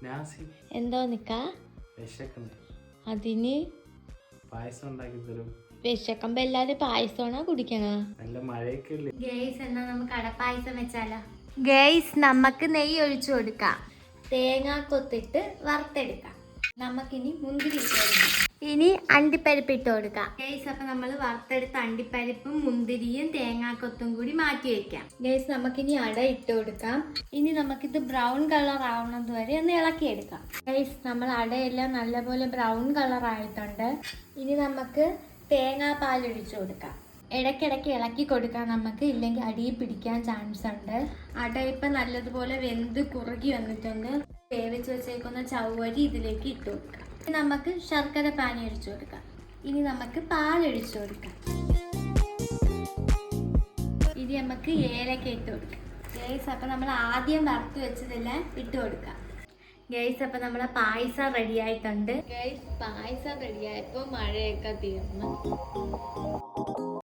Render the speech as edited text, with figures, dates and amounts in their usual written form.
Nazi എന്തോ നിക്കാ വിശക്കുന്നു. അതിന് പായസം ഉണ്ടാക്കി തരും. വിശക്കുമ്പോ എല്ലാരും പായസമാണോ കുടിക്കണ? നല്ല മഴയൊക്കെ അല്ലേ. ഗേയ്സ്, എന്നാ നമുക്ക് അടപ്പായസം വെച്ചാലോ? ഗേയ്സ്, നമുക്ക് നെയ്യ് ഒഴിച്ചു കൊടുക്കാം. തേങ്ങാക്കൊത്തിട്ട് വറുത്തെടുക്കാം. നമുക്കിനി മുന്തിരി ഇട്ട് കൊടുക്കാം. ഇനി അണ്ടിപ്പരിപ്പ് ഇട്ട് കൊടുക്കാം. ഗേയ്സ്, അപ്പൊ നമ്മൾ വറുത്തെടുത്ത അണ്ടിപ്പരിപ്പും മുന്തിരിയും തേങ്ങാക്കൊത്തും കൂടി മാറ്റി വെക്കാം. ഗേയ്സ്, നമുക്കിനി അട ഇട്ട് കൊടുക്കാം. ഇനി നമുക്കിത് ബ്രൗൺ കളർ ആവുന്നത് വരെ ഒന്ന് ഇളക്കിയെടുക്കാം. ഗേയ്സ്, നമ്മൾ അടയെല്ലാം നല്ലപോലെ ബ്രൗൺ കളർ ആയിട്ടുണ്ട്. ഇനി നമുക്ക് തേങ്ങാപ്പാൽ ഒഴിച്ചു കൊടുക്കാം. ഇടയ്ക്കിടയ്ക്ക് ഇളക്കി കൊടുക്കാം നമുക്ക്, ഇല്ലെങ്കിൽ അടിയിൽ പിടിക്കാൻ ചാൻസ് ഉണ്ട്. അട ഇപ്പം നല്ലതുപോലെ വെന്ത് കുറുകി വന്നിട്ടുണ്ട്. വേവിച്ച് വെച്ചേക്കുന്ന ചവ്വരി ഇതിലേക്ക് ഇട്ട് കൊടുക്കാം. ഇനി നമുക്ക് ശർക്കര പാനി ഒഴിച്ചു കൊടുക്കാം. ഇനി നമുക്ക് പാലൊഴിച്ചു കൊടുക്കാം. ഇനി നമുക്ക് ഏലക്ക ഇട്ട് കൊടുക്കാം. ഗേയ്സ്, അപ്പം നമ്മൾ ആദ്യം വറുത്ത് വെച്ചതെല്ലാം ഇട്ട് കൊടുക്കാം. ഗേയ്സ്, അപ്പം നമ്മളെ പായസം റെഡി ആയിട്ടുണ്ട്. ഗേയ്സ്, പായസം റെഡി ആയപ്പോൾ മഴയൊക്കെ തീർന്നു.